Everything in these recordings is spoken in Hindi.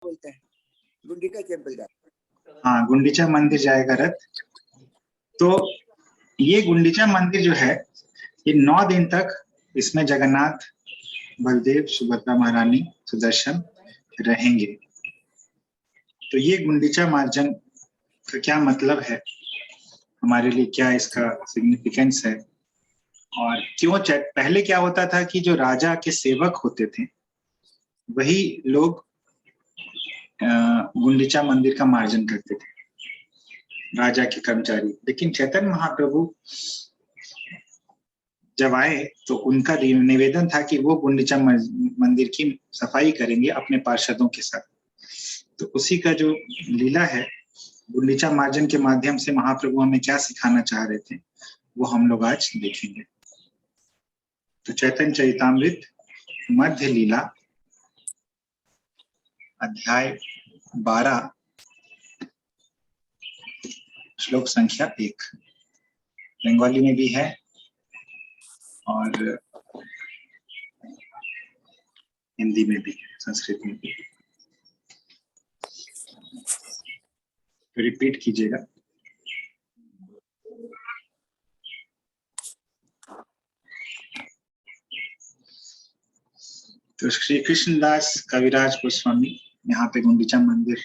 बोलते हैं, गुंडिका टेम्पल जाते। हाँ, गुंडीचा मंदिर जाएगा रथ। तो ये गुंडीचा मंदिर जो है ये 9 दिन तक इसमें जगन्नाथ, बलदेव, सुभद्रा महारानी, सुदर्शन रहेंगे। तो ये गुंडीचा मार्जन का क्या मतलब है, हमारे लिए क्या इसका सिग्निफिकेंस है, और क्यों पहले क्या होता था कि जो राजा के सेवक होते थे वही लोग गुंडीचा मंदिर का मार्जन करते थे, राजा के कर्मचारी। लेकिन चैतन्य महाप्रभु जब आए तो उनका निवेदन था कि वो गुंडीचा मंदिर की सफाई करेंगे अपने पार्षदों के साथ। तो उसी का जो लीला है, गुंडीचा मार्जन के माध्यम से महाप्रभु हमें क्या सिखाना चाह रहे थे वो हम लोग आज देखेंगे। तो चैतन्य चरितामृत मध्य लीला अध्याय 12 श्लोक संख्या 1 बंगाली में भी है और हिंदी में भी, संस्कृत में भी। तो रिपीट कीजिएगा। तो श्री कृष्णदास कविराज गोस्वामी यहाँ पे गुंडीचा मंदिर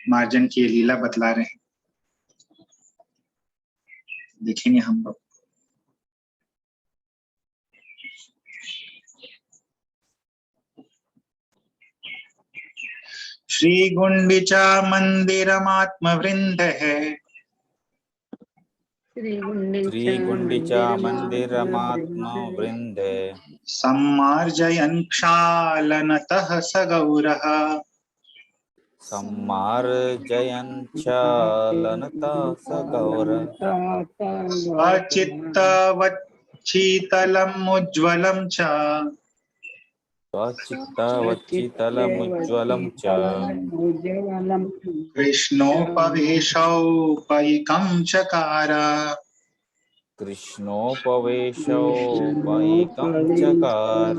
मार्जन की लीला बतला रहे हैं, देखेंगे हम लोग। श्री गुंडीचा मंदिरमात्मवृंद है, श्री गुंडीचा मंदिरमात्मवृंद है, सम्मार्जयन् क्षालनतः स गौरः, सम्मार्जयन् क्षालनतः स गौरः, स्वचित्तवच्छीतलमुज्ज्वलं च, स्वचित्तवच्चितलमुज्ज्वलं च, कृष्णोपवेशौपैकं चकार, कृष्णोपवेशोपैकं चकार।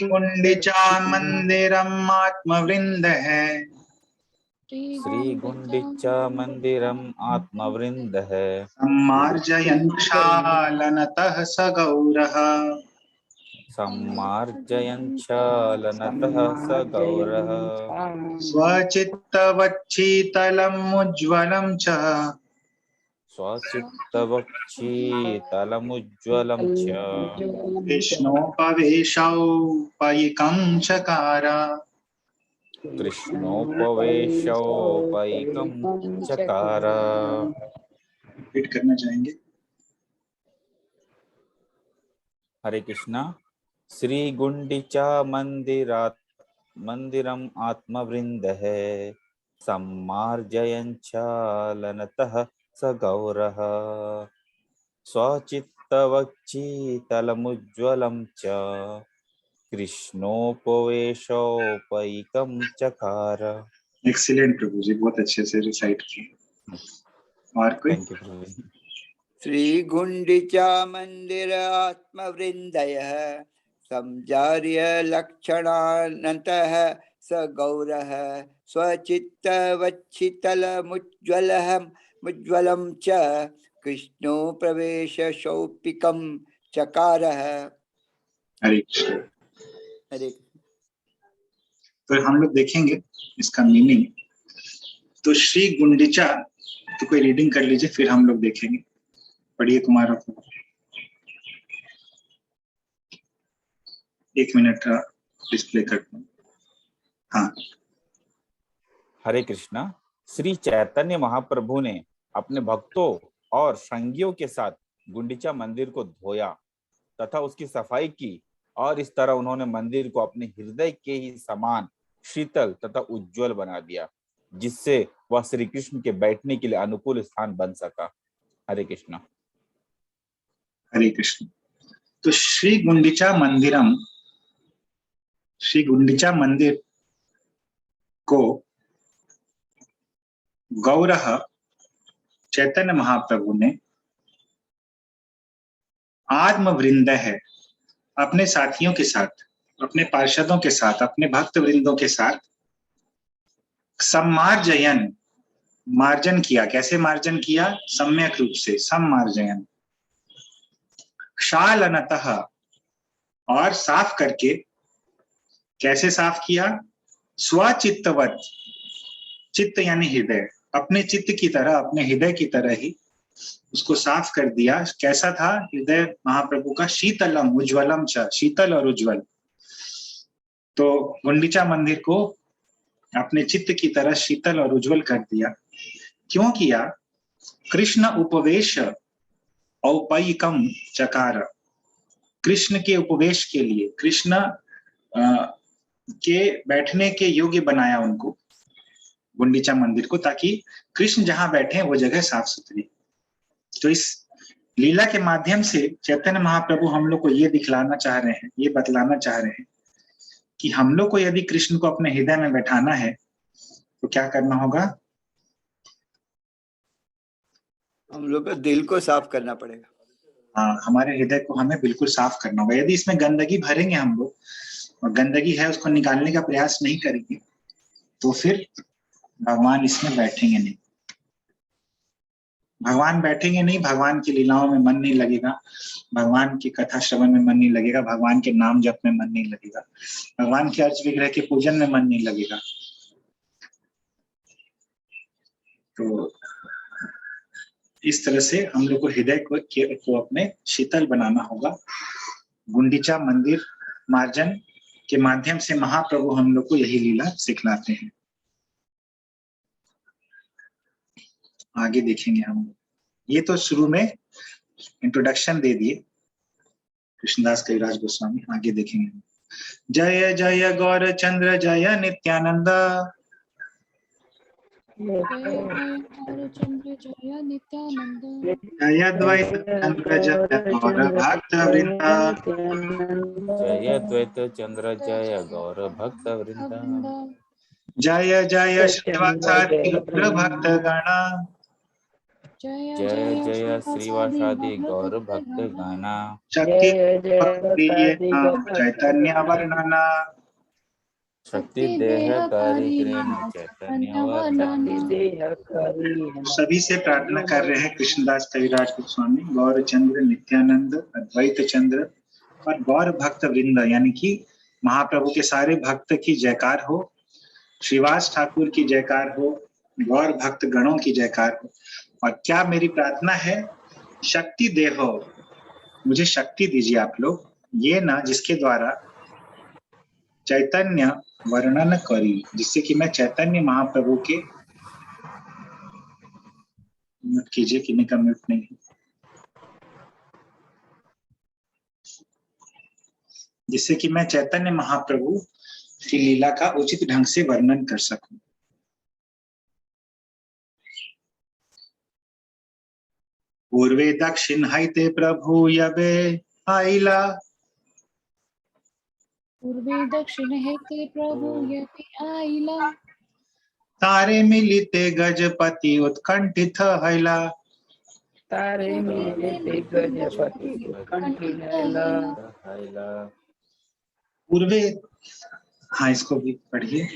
गुंडीचा मंदिरम् आत्मवृंद है, श्री गुंडीचा मंदिरम आत्मवृंद है, सम्मार्जयन् क्षालनतः स गौरः, सम्मार्जयन् क्षालनतः स गौरः, स्वचित्तवच्छीतलमुज्ज्वलं च, स्वचित्तवक्षीतलमुज्ज्वलं च, कृष्णोपवेशौपैकं चकार। कृष्णोपवेशोपैकं चकार। रिपीट करना चाहेंगे। हरे कृष्णा। श्री गुंडीचा मंदिरम आत्मवृंद है, सम्मार्जयन् क्षालनतः स गौरः, स्वचित्तवक्षीतलमुज्ज्वलं च, कृष्णोपवेशोपैकं चकार। एक्सीलेंट प्रभु जी, बहुत अच्छे से रिसाइट किए। और कोई? थैंक यू प्रभु जी। श्री गुंडीचा मंदिर आत्मवृंदयः संजार्य लक्षणानन्तः स गौरः, स्वचित्तवच्छितलमुज्ज्वलं च, कृष्णो प्रवेश शौपिकं चकारः। हरे कृष्ण। हरे। तो हम लोग देखेंगे इसका मीनिंग। तो श्री गुंडीचा, तो कोई रीडिंग कर लीजिए फिर हम लोग देखेंगे। पढ़िए कुमार। 1 मिनट का डिस्प्ले करता हूँ। हाँ। हरे कृष्णा। श्री चैतन्य महाप्रभु ने अपने भक्तों और संगियों के साथ गुंडीचा मंदिर को धोया तथा उसकी सफाई की, और इस तरह उन्होंने मंदिर को अपने हृदय के ही समान शीतल तथा उज्जवल बना दिया, जिससे वह श्री कृष्ण के बैठने के लिए अनुकूल स्थान बन सका। हरे कृष्णा। हरे कृष्ण। तो श्री गुंडीचा मंदिर को गौरह चैतन्य महाप्रभु ने आत्मवृंद है, अपने साथियों के साथ, अपने पार्षदों के साथ, अपने भक्त वृंदों के साथ सम्मार्जयन, मार्जन किया। कैसे मार्जन किया? सम्यक रूप से, सम्मार्जयन। क्षालनतः, और साफ करके। कैसे साफ किया? स्वचित्तवत, चित्त यानी हृदय, अपने चित्त की तरह, अपने हृदय की तरह ही उसको साफ कर दिया। कैसा था हृदय महाप्रभु का? शीतलम उज्ज्वलम च, शीतल और उज्ज्वल। तो गुंडीचा मंदिर को अपने चित्त की तरह शीतल और उज्ज्वल कर दिया। क्यों किया? कृष्ण उपवेश औपयिकम चकार, कृष्ण के उपवेश के लिए, कृष्ण के बैठने के योग्य बनाया उनको, गुंडीचा मंदिर को, ताकि कृष्ण जहां बैठे वो जगह साफ सुथरी। तो इस लीला के माध्यम से चैतन्य महाप्रभु हम लोग को ये दिखलाना चाह रहे हैं, ये बतलाना चाह रहे हैं कि हम लोग को यदि कृष्ण को अपने हृदय में बैठाना है तो क्या करना होगा? हम लोग को दिल को साफ करना पड़ेगा। हाँ, हमारे हृदय को हमें बिल्कुल साफ करना होगा। यदि इसमें गंदगी भरेंगे हम लोग, और गंदगी है उसको निकालने का प्रयास नहीं करेंगे, तो फिर भगवान इसमें बैठेंगे नहीं। भगवान बैठेंगे नहीं, भगवान की लीलाओं में मन नहीं लगेगा, भगवान की कथा श्रवण में मन नहीं लगेगा, भगवान के नाम जप में मन नहीं लगेगा, भगवान के अर्च विग्रह के पूजन में मन नहीं लगेगा। तो इस तरह से हम लोग को हृदय को अपने शीतल बनाना होगा। गुंडीचा मंदिर मार्जन के माध्यम से महाप्रभु हम लोग को यही लीला सिखलाते हैं। आगे देखेंगे हम। ये तो शुरू में इंट्रोडक्शन दे दिए कृष्णदास कविराज गोस्वामी, आगे देखेंगे। जय जय गौर चंद्र जय नित्यानंद, जय नित्यानंद, जय द्वैत चंद्र जय गौर भक्त वृंदा, जय द्वैत चंद्र जय गौर भक्त वृंदा, जय जय श्रीवासादि गौर भक्त गणा, जय जय श्रीवासादि गौर भक्त गणा, शक्ति प्रिय नाम चैतन्य वर्णना, शक्ति देह करी चैतन्य वर्णना। सभी से प्रार्थना कर रहे हैं कृष्णदास कविराज गोस्वामी, गौर चंद्र नित्यानंद अद्वैत चंद्र और गौर भक्त वृंद, यानी कि महाप्रभु के सारे भक्त की जयकार हो, श्रीवास ठाकुर की जयकार हो, गौर भक्त गणों की जयकार हो। और क्या मेरी प्रार्थना है? शक्ति देहो, मुझे शक्ति दीजिए आप लोग, ये ना जिसके द्वारा चैतन्य वर्णन करी, जिससे कि मैं चैतन्य महाप्रभु के, म्यूट कीजिए, किन्हीं का म्यूट नहीं है, जिससे कि मैं चैतन्य महाप्रभु की लीला का उचित ढंग से वर्णन कर सकूं। पूर्वे दक्षिण हैते प्रभु यबे आइला, पूर्वे दक्षिण हेते प्रभु यपि आइला, तारे मिलिते गजपति उत्कंठित हैला, तारे मिलते गजपति उत्कंठित हैला। पूर्वे, हाँ इसको भी पढ़िए,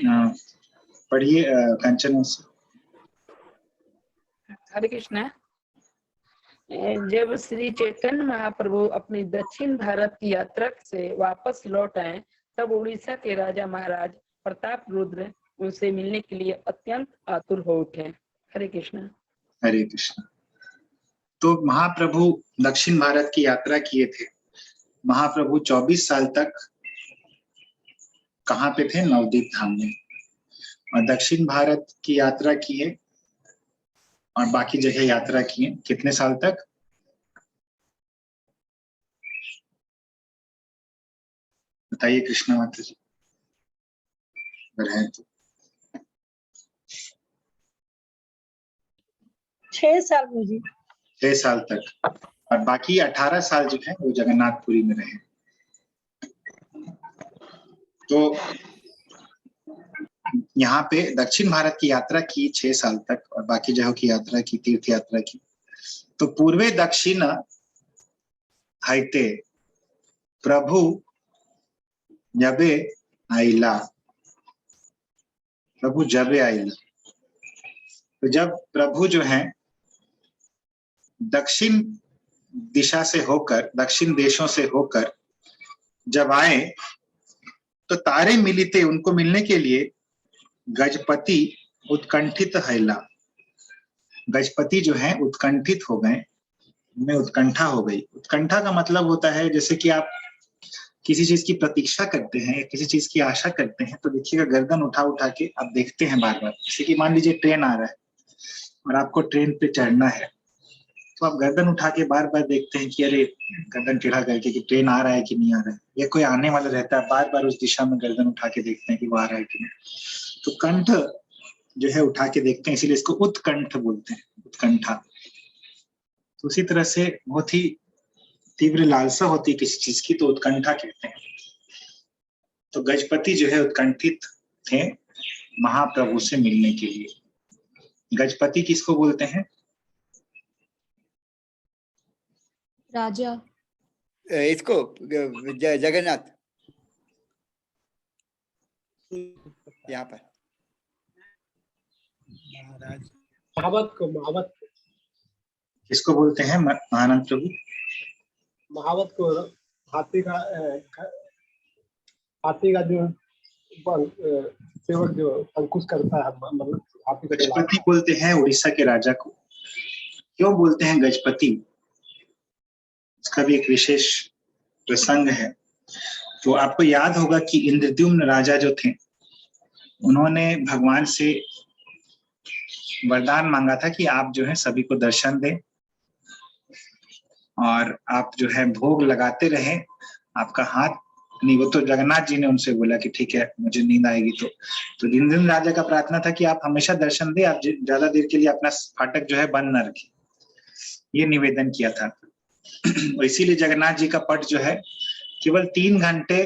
पढ़िए कंचन से। हरे कृष्णा। जब श्री चैतन्य महाप्रभु अपनी दक्षिण भारत की यात्रा से वापस लौट आए, तब उड़ीसा के राजा महाराज प्रताप रुद्र उनसे मिलने के लिए अत्यंत आतुर हो उठे। हरे कृष्णा। हरे कृष्णा। तो महाप्रभु दक्षिण भारत की यात्रा किए थे। महाप्रभु 24 साल तक कहाँ पे थे? नवदीप धाम में। और दक्षिण भारत की यात्रा किए और बाकी जगह यात्रा किए। कितने साल तक? बताइए कृष्णा माता जी, अगर है तो। 6 साल में जी। 6 साल तक। और बाकी 18 साल जो है वो जगन्नाथपुरी में रहे। तो यहाँ पे दक्षिण भारत की यात्रा की 6 साल तक और बाकी जगहों की यात्रा की, तीर्थ यात्रा की। तो पूर्वे दक्षिण हैते प्रभु यबे आइला, प्रभु जबे आइला। तो जब प्रभु जो है दक्षिण दिशा से होकर, दक्षिण देशों से होकर जब आए तो तारे मिली थे उनको मिलने के लिए। गजपति उत्कंठित हैला, गजपति जो है उत्कंठित हो गए, में उत्कंठा हो गई। उत्कंठा का मतलब होता है जैसे कि आप किसी चीज की प्रतीक्षा करते हैं या किसी चीज की आशा करते हैं, तो देखिएगा गर्दन उठा उठा के आप देखते हैं बार बार। जैसे कि मान लीजिए ट्रेन आ रहा है और आपको ट्रेन पे चढ़ना है, तो आप गर्दन उठा के बार बार देखते हैं कि अरे गर्दन टेढ़ा करके कि ट्रेन आ रहा है कि नहीं आ रहा है, या कोई आने वाला रहता है, बार बार उस दिशा में गर्दन उठा के देखते हैं कि वो आ रहा है कि नहीं। तो कंठ जो है उठा के देखते हैं, इसीलिए इसको उत्कंठ बोलते हैं, उत्कंठा। तो उसी तरह से बहुत ही तीव्र लालसा होती है किसी चीज की, तो उत्कंठा कहते हैं। तो गजपति जो है उत्कंठित थे महाप्रभु से मिलने के लिए। गजपति किसको बोलते हैं? राजा। इसको जगन्नाथ यहाँ पर महावत को, महावत किसको बोलते हैं? महानंद प्रभु। महावत को हाथी का जो सेवक जो अंकुश करता है, मतलब हाथी का गजपति बोलते हैं उड़ीसा के राजा को। क्यों बोलते हैं गजपति? इसका भी एक विशेष प्रसंग है। तो आपको याद होगा कि इंद्रद्युम्न राजा जो थे, उन्होंने भगवान से वरदान मांगा था कि आप जो है सभी को दर्शन दें और आप जो है भोग लगाते रहें, आपका हाथ नहीं। वो तो जगन्नाथ जी ने उनसे बोला कि ठीक है मुझे नींद आएगी। तो इंद्रद्युम्न राजा का प्रार्थना था कि आप हमेशा दर्शन दें, आप ज्यादा देर के लिए अपना फाटक जो है बंद न रखें, ये निवेदन किया था। इसीलिए जगन्नाथ जी का पट जो है केवल 3 घंटे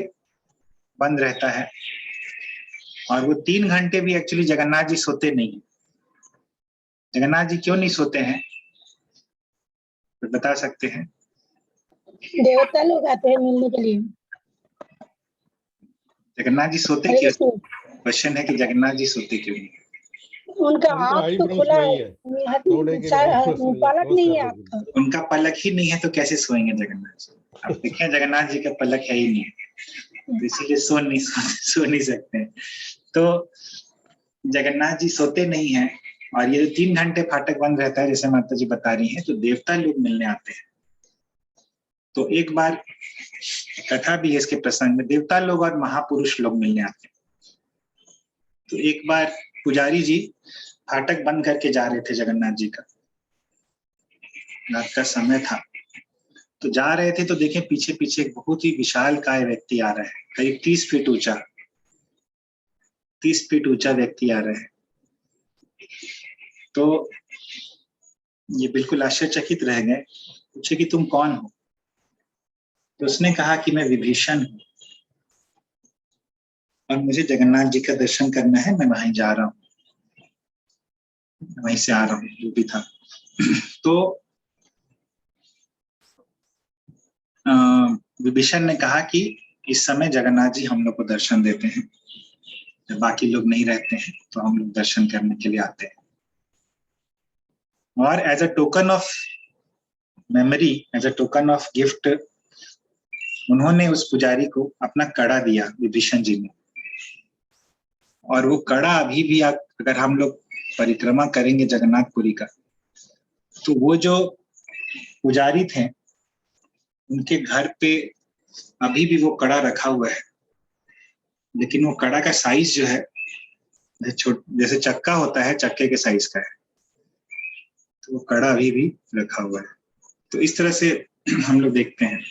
बंद रहता है, और वो 3 घंटे भी एक्चुअली जगन्नाथ जी सोते नहीं। जगन्नाथ जी क्यों नहीं सोते हैं, तो बता सकते हैं? देवता लोग आते हैं मिलने के लिए। जगन्नाथ जी सोते क्यों? क्वेश्चन है कि जगन्नाथ जी सोते क्यों नहीं? उनका आँख तो खुला है, पलक नहीं है आपका। उनका पलक ही नहीं है तो कैसे सोएंगे जगन्नाथ जी? आप देखें जगन्नाथ जी का पलक है ही नहीं, तो इसीलिए सो नहीं सकते। तो जगन्नाथ जी सोते नहीं हैं, और ये जो 3 घंटे फाटक बंद रहता है जैसे माता जी बता रही हैं, तो देवता लोग मिलने आते हैं। तो एक बार कथा भी है इसके प्रसंग में, देवता लोग और महापुरुष लोग मिलने आते हैं। तो एक बार पुजारी जी फाटक बंद करके जा रहे थे जगन्नाथ जी का, रात का समय था, तो जा रहे थे तो देखें पीछे पीछे एक बहुत ही विशाल काय व्यक्ति आ रहा है, करीब 30 फीट ऊंचा, 30 फीट ऊंचा व्यक्ति आ रहा है। तो ये बिल्कुल आश्चर्यचकित रह गए, पूछे कि तुम कौन हो? तो उसने कहा कि मैं विभीषण हूं और मुझे जगन्नाथ जी का दर्शन करना है, मैं वहीं जा रहा हूँ, वहीं से आ रहा हूँ, जो भी था। तो विभीषण ने कहा कि इस समय जगन्नाथ जी हम लोग को दर्शन देते हैं, जब बाकी लोग नहीं रहते हैं तो हम लोग दर्शन करने के लिए आते हैं। और as a token of memory, as a token of gift, उन्होंने उस पुजारी को अपना कड़ा दिया, विभीषण जी ने। और वो कड़ा अभी भी अगर हम लोग परिक्रमा करेंगे जगन्नाथपुरी का, तो वो जो पुजारी थे उनके घर पे अभी भी वो कड़ा रखा हुआ है, लेकिन वो कड़ा का साइज जो है जैसे चक्का होता है, चक्के के साइज का है, तो वो कड़ा अभी भी रखा हुआ है। तो इस तरह से हम लोग देखते हैं।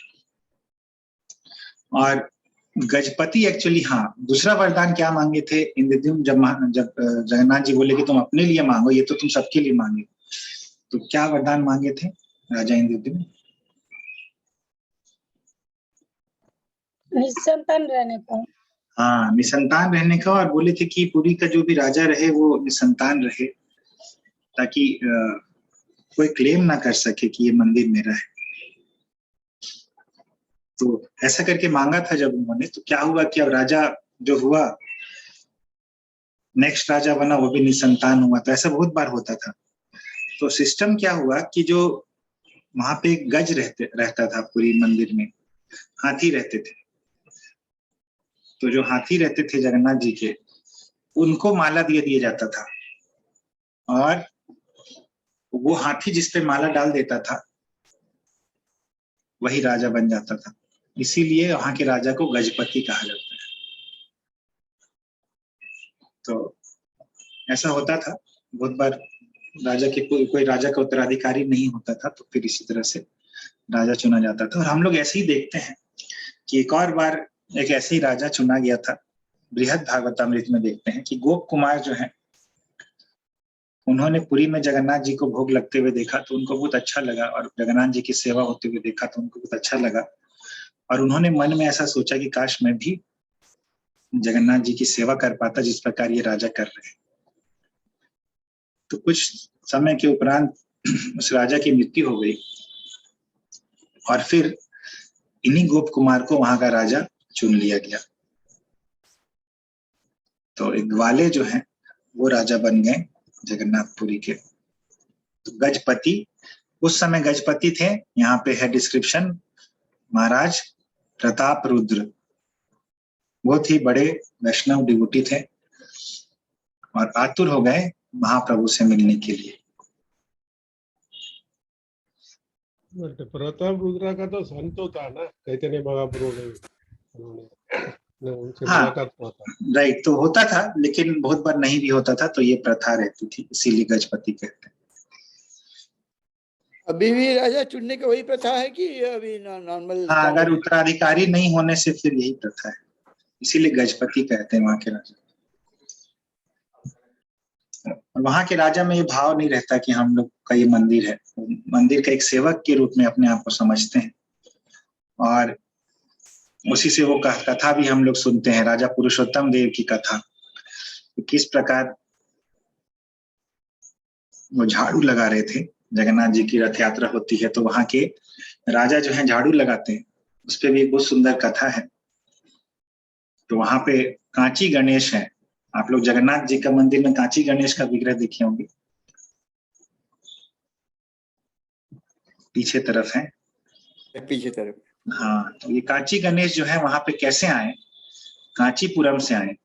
और गजपति एक्चुअली, हाँ, दूसरा वरदान क्या मांगे थे इंद्रद्युम्न? जब जगन्नाथ जी बोले कि तुम अपने लिए मांगो, ये तो तुम सबके लिए मांगे, तो क्या वरदान मांगे थे राजा इंद्रद्युम्न? निसंतान रहने का। हाँ, निसंतान रहने का। और बोले थे कि पुरी का जो भी राजा रहे वो निसंतान रहे, ताकि कोई क्लेम ना कर सके कि ये मंदिर मेरा है। तो ऐसा करके मांगा था जब उन्होंने, तो क्या हुआ कि अब राजा जो हुआ नेक्स्ट राजा बना वो भी निसंतान हुआ। तो ऐसा बहुत बार होता था। तो सिस्टम क्या हुआ कि जो वहां पे एक गज रहता था पूरी मंदिर में, हाथी रहते थे। तो जो हाथी रहते थे जगन्नाथ जी के, उनको माला दिया जाता था, और वो हाथी जिस पे माला डाल देता था वही राजा बन जाता था। इसीलिए वहां के राजा को गजपति कहा जाता है। तो ऐसा होता था बहुत बार, राजा के कोई राजा का उत्तराधिकारी नहीं होता था, तो फिर इसी तरह से राजा चुना जाता था। और हम लोग ऐसे ही देखते हैं कि एक और बार एक ऐसे ही राजा चुना गया था। बृहद भागवतामृत में देखते हैं कि गोप कुमार जो है, उन्होंने पुरी में जगन्नाथ जी को भोग लगते हुए देखा तो उनको बहुत अच्छा लगा, और जगन्नाथ जी की सेवा होते हुए देखा तो उनको बहुत अच्छा लगा। और उन्होंने मन में ऐसा सोचा कि काश मैं भी जगन्नाथ जी की सेवा कर पाता जिस प्रकार ये राजा कर रहे हैं। तो कुछ समय के उपरांत उस राजा की मृत्यु हो गई, और फिर इन्हीं गोप कुमार को वहां का राजा चुन लिया गया। तो एक ग्वाले जो हैं वो राजा बन गए जगन्नाथपुरी के। तो गजपति, उस समय गजपति थे, यहाँ पे है डिस्क्रिप्शन, महाराज प्रताप रुद्र, बहुत ही बड़े वैष्णव डिवोटी थे और आतुर हो गए महाप्रभु से मिलने के लिए। प्रताप रुद्रा का तो संतो था ना, चैतन्य महाप्रभु ने उनसे हाँ, मुलाकात हुआ था। राइट, तो होता था, लेकिन बहुत बार नहीं भी होता था, तो ये प्रथा रहती थी, इसीलिए गजपति कहते हैं। अभी भी राजा चुनने की वही प्रथा है कि अभी नॉर्मल? हाँ, अगर उत्तराधिकारी नहीं होने से फिर यही प्रथा है, इसीलिए गजपति कहते हैं वहां के राजा। वहां के राजा में ये भाव नहीं रहता कि हम लोग का ये मंदिर है, मंदिर का एक सेवक के रूप में अपने आप को समझते हैं। और उसी से वो कथा भी हम लोग सुनते हैं, राजा पुरुषोत्तम देव की कथा, किस प्रकार वो झाड़ू लगा रहे थे। जगन्नाथ जी की रथ यात्रा होती है तो वहां के राजा जो है झाड़ू लगाते हैं, उस पर भी एक बहुत सुंदर कथा है। तो वहां पे कांची गणेश है, आप लोग जगन्नाथ जी का मंदिर में कांची गणेश का विग्रह देखे होंगे, पीछे तरफ है, पीछे तरफ। हाँ, तो ये कांची गणेश जो है वहां पे कैसे आए, कांचीपुरम से आए।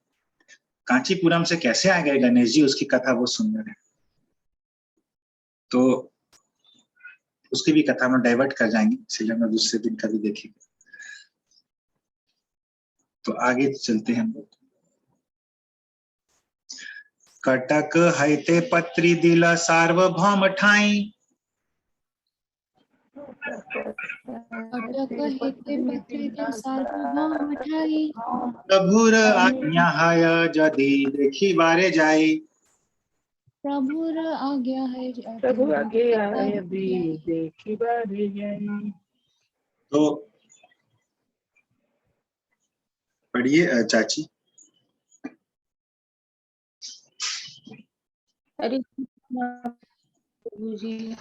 कांचीपुरम से कैसे आ गए गणेश जी, उसकी कथा बहुत सुंदर है। तो उसकी भी कथा में डाइवर्ट कर जाएंगे, इसलिए हम दूसरे दिन कभी देखेंगे। तो आगे चलते हैं हम लोग। कटक हैते पत्री दिला सार्वभौम ठाई, अटक हेते पत्री दिल सार्वभौम ठाई, प्रभुर आज्ञा है यदि देखी बारे जाई। प्रभुर आज्ञा है प्रभु आगे आए अभी देखी बारी जाई। तो पढ़िए चाची। हरे कृष्णा प्रभु जी।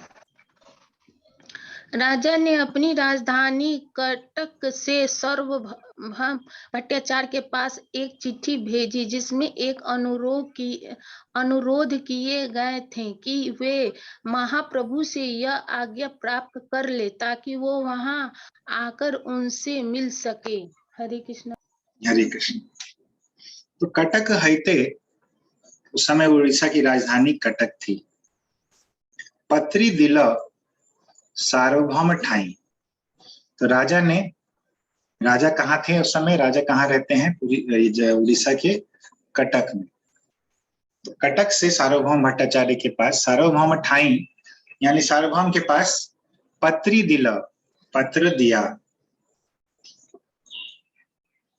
राजा ने अपनी राजधानी कटक से सार्वभौम भट्टाचार्य के पास एक चिट्ठी भेजी जिसमें एक अनुरोध किए गए थे कि वे महाप्रभु से यह आज्ञा प्राप्त कर ले ताकि वो वहां आकर उनसे मिल सके। हरे कृष्ण। हरे कृष्ण। तो कटक हैते, उस समय उड़ीसा की राजधानी कटक थी। पत्री दिला सार्वभौम ठाई, तो राजा कहाँ थे उस समय, राजा कहाँ रहते हैं, उड़ीसा के कटक में। तो कटक से सार्वभौम भट्टाचार्य के पास, सार्वभौम ठाई यानी सार्वभौम के पास पत्री दिला, पत्र दिया,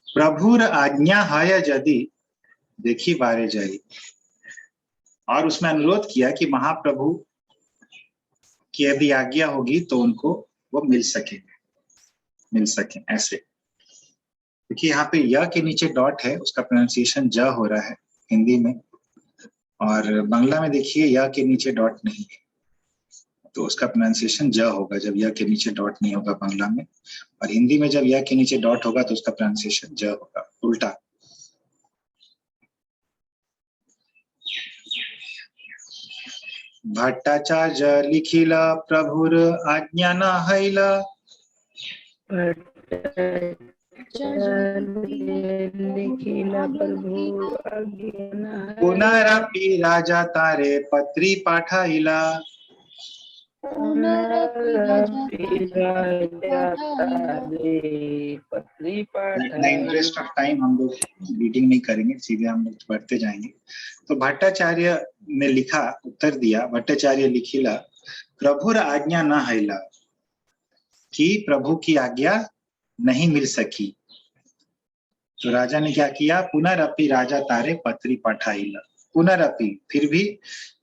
प्रभुर आज्ञा है यदि देखी बारे जाई, और उसमें अनुरोध किया कि महाप्रभु की यदि आज्ञा होगी तो उनको वो मिल सके ऐसे। देखिए यहाँ पे य के नीचे डॉट है, उसका प्रोनाउंसिएशन ज हो रहा है हिंदी में, और बांग्ला में देखिए य के नीचे डॉट नहीं है, तो उसका प्रोनाउंसिएशन ज होगा जब य के नीचे डॉट नहीं होगा बांग्ला में, और हिंदी में जब य के नीचे डॉट होगा तो उसका प्रोनाउंसिएशन ज होगा, उल्टा। भट्टाचार्य लिखिला प्रभुर आज्ञा न हैला। लिखिला प्रभु आज्ञा पुनरपि राजा तारे पत्री पाठाइला। इंटरेस्ट ऑफ टाइम हम लोग रीडिंग नहीं करेंगे, सीधे हम लोग पढ़ते जाएंगे। तो भट्टाचार्य ने लिखा, उत्तर दिया, भट्टाचार्य लिखिला प्रभुर आज्ञा न हैला, कि प्रभु की आज्ञा नहीं मिल सकी। तो राजा ने क्या किया, पुनरअपि राजा तारे पत्री पठाइला। पुनरअपि, फिर भी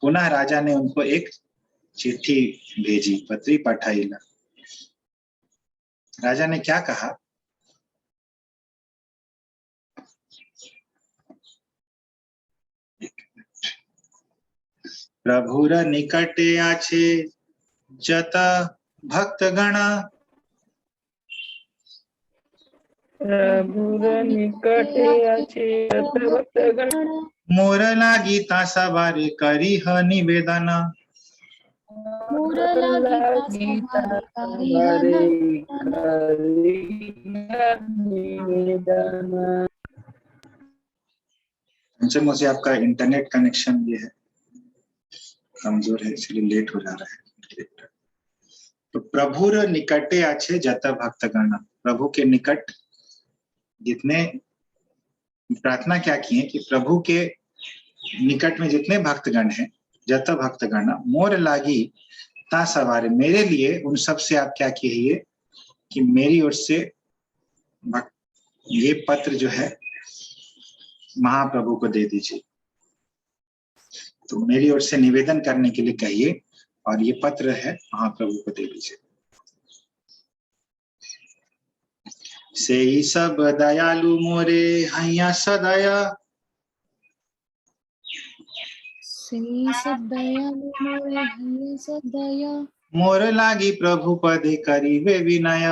पुनः राजा ने उनको एक चिट्ठी भेजी, पत्री पठाइला। राजा ने क्या कहा, प्रभुर निकटे आछे जत भक्तगण। प्रभुर निकटे आछे जत भक्तगण। मोर लागी ता सवारे करी ह निवेदन। मुझे आपका इंटरनेट कनेक्शन ये है कमजोर है, इसलिए लेट हो जा रहा है। तो प्रभुर निकटे आछे जत भक्तगण, प्रभु के निकट जितने, प्रार्थना क्या की है कि प्रभु के निकट में जितने भक्तगण हैं, जत भक्तगण मोर लागी ता सवारे, मेरे लिए उन सब से आप क्या कहिए कि मेरी ओर से ये पत्र जो है महाप्रभु को दे दीजिए। तो मेरी ओर से निवेदन करने के लिए कहिए, और ये पत्र है महाप्रभु को दे दीजिए। से ही सब दयालु मोरे हैया सदया। मोर लागी प्रभु पदे करीबे विनय।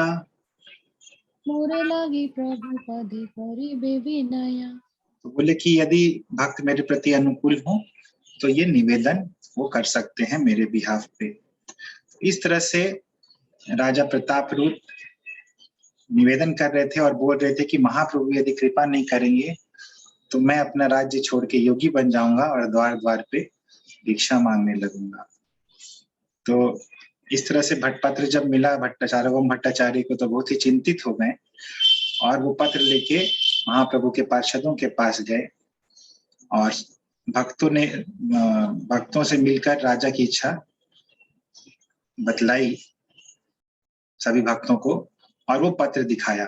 तो बोले कि यदि भक्त मेरे प्रति अनुकूल हो तो ये निवेदन वो कर सकते हैं मेरे बिहाफ पे। इस तरह से राजा प्रतापरुद्र निवेदन कर रहे थे और बोल रहे थे कि महाप्रभु यदि कृपा नहीं करेंगे तो मैं अपना राज्य छोड़ के योगी बन जाऊंगा और द्वार द्वार पे भिक्षा मांगने लगूंगा। तो इस तरह से पत्र जब मिला भट्टाचार्य को तो बहुत ही चिंतित हो गए, और वो पत्र लेके महाप्रभु के पार्षदों के पास गए और भक्तों से मिलकर राजा की इच्छा बतलाई सभी भक्तों को, और वो पत्र दिखाया।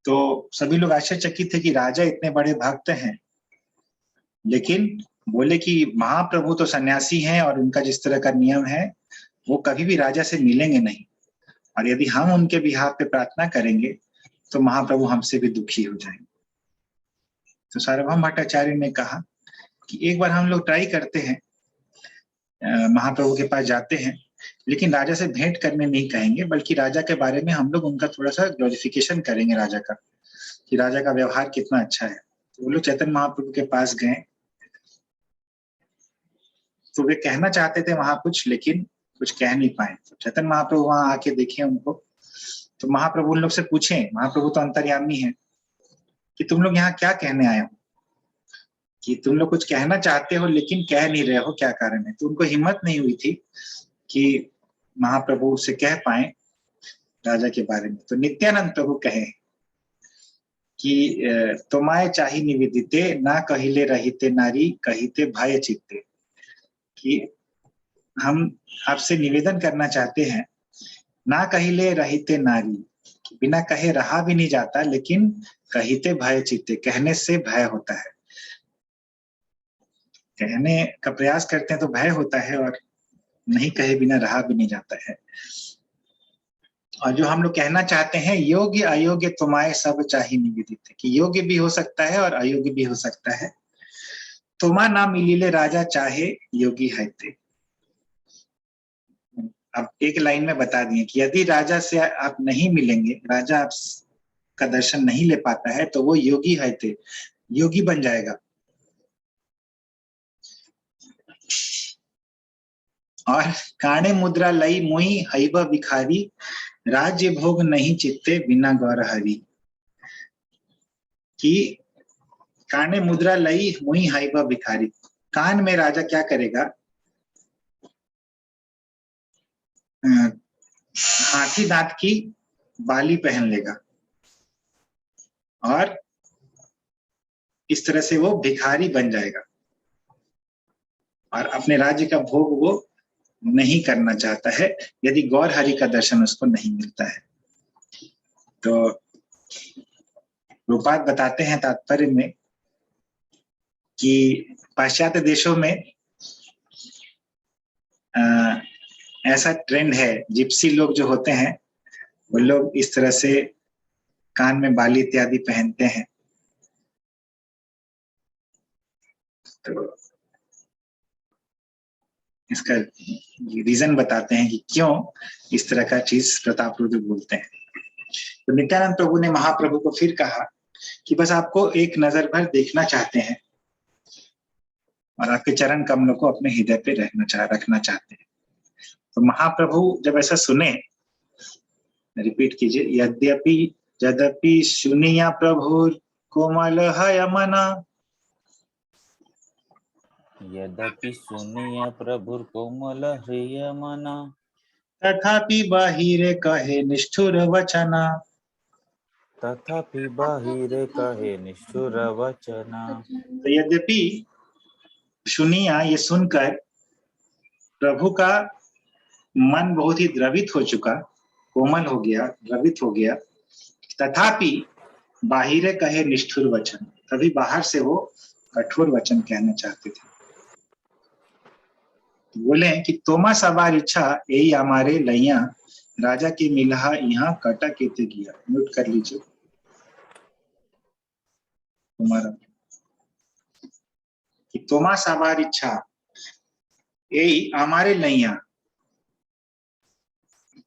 तो सभी लोग आश्चर्यचकित थे कि राजा इतने बड़े भक्त हैं, लेकिन बोले कि महाप्रभु तो सन्यासी हैं और उनका जिस तरह का नियम है वो कभी भी राजा से मिलेंगे नहीं, और यदि हम उनके बिहाफ पे प्रार्थना करेंगे तो महाप्रभु हमसे भी दुखी हो जाएंगे। तो सार्वभौम भट्टाचार्य ने कहा कि एक बार हम लोग ट्राई करते हैं, महाप्रभु के पास जाते हैं, लेकिन राजा से भेंट करने नहीं कहेंगे, बल्कि राजा के बारे में हम लोग उनका थोड़ा सा ग्लोरिफिकेशन करेंगे राजा का, कि राजा का व्यवहार कितना अच्छा है। तो वो लोग चैतन्य महाप्रभु के पास गए, तो वे कहना चाहते थे वहां कुछ, लेकिन कुछ कह नहीं पाए। तो चैतन्य महाप्रभु वहां आके देखे उनको, तो महाप्रभु उन लोग से पूछे, महाप्रभु तो अंतर्यामी है, कि तुम लोग यहाँ क्या कहने आए हो, कि तुम लोग कुछ कहना चाहते हो लेकिन कह नहीं रहे हो, क्या कारण है। तो उनको हिम्मत नहीं हुई थी कि महाप्रभु से कह पाए राजा के बारे में। तो नित्यानंद प्रभु कहे कि तुम्हारे चाही निवेदिते ना कहिले रहिते नारी कहिते भय चित्ते, कि हम आपसे निवेदन करना चाहते हैं, ना कहिले रहिते नारी, बिना कहे रहा भी नहीं जाता, लेकिन कहिते भय चित्ते, कहने से भय होता है। कहने का प्रयास करते हैं तो भय होता है, और नहीं कहे बिना रहा भी नहीं जाता है। और जो हम लोग कहना चाहते हैं, योग्य अयोग्य तुम्हारे सब चाही निवेदित, कि योग्य भी हो सकता है और अयोग्य भी हो सकता है। तुम्हारा नाम मिलिले राजा चाहे योगी है ते। अब एक लाइन में बता दिए कि यदि राजा से आप नहीं मिलेंगे, राजा आप का दर्शन नहीं ले पाता है, तो वो योगी है ते, योगी बन जाएगा। और काणे मुद्रा लई मुई हैव भिखारी, राज्य भोग नहीं चित्ते बिना गौर हरि। कि काने मुद्रा लई मुई हैव भिखारी, कान में राजा क्या करेगा, हाथी दांत की बाली पहन लेगा और इस तरह से वो भिखारी बन जाएगा और अपने राज्य का भोग वो नहीं करना चाहता है यदि गौर हरि का दर्शन उसको नहीं मिलता है। तो रूपात बताते हैं तात्पर्य में कि पाश्चात्य देशों में ऐसा ट्रेंड है, जिप्सी लोग जो होते हैं वो लोग इस तरह से कान में बाली इत्यादि पहनते हैं। तो इसका रीजन बताते हैं कि क्यों इस तरह का चीज प्रतापरुद्र बोलते हैं। तो नित्यानंद प्रभु ने महाप्रभु को फिर कहा कि बस आपको एक नजर भर देखना चाहते हैं और आपके चरण कमलों को अपने हृदय पे रखना चाहते हैं। तो महाप्रभु जब ऐसा सुने, रिपीट कीजिए, यद्यपि सुनिया प्रभु कोमल है मना, यद्यपि सुनिया प्रभु कोमल हृदय मना, तथापि बाहिरे कहे निष्ठुर वचना, तथापि बाहिरे कहे निष्ठुर वचना। तो यद्यपि सुनिया, ये सुनकर प्रभु का मन बहुत ही द्रवित हो चुका, कोमल हो गया, द्रवित हो गया, तथापि बाहिरे कहे निष्ठुर वचन, तभी बाहर से वो कठोर वचन कहना चाहते थे। बोले कि तोमा सवार इच्छा यही हमारे लैया, राजा की मिलहा यहाँ कटा केते गया। म्यूट कर लीजिए तुम्हारा। कि तोमा सवार इच्छा यही हमारे लैया,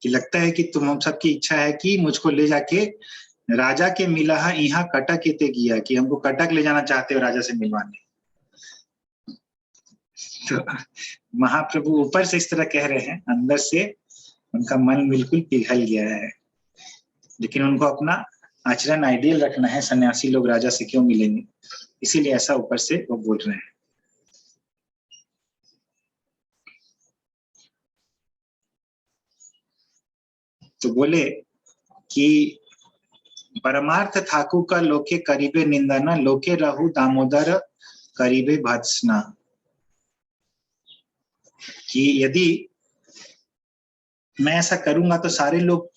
कि लगता है कि तुम हम सबकी इच्छा है कि मुझको ले जाके राजा के मिलहा यहाँ कटक केते गया, कि हमको कटक ले जाना चाहते हो राजा से मिलवाने। तो महाप्रभु ऊपर से इस तरह कह रहे हैं, अंदर से उनका मन बिल्कुल पिघल गया है, लेकिन उनको अपना आचरण आइडियल रखना है। सन्यासी लोग राजा से क्यों मिलेंगे, इसीलिए ऐसा ऊपर से वो बोल रहे हैं। तो बोले कि परमार्थ ठाकुर का लोके करीबे निंदना, लोके रहु दामोदर करीबे भत्सना, कि यदि मैं ऐसा करूंगा तो सारे लोग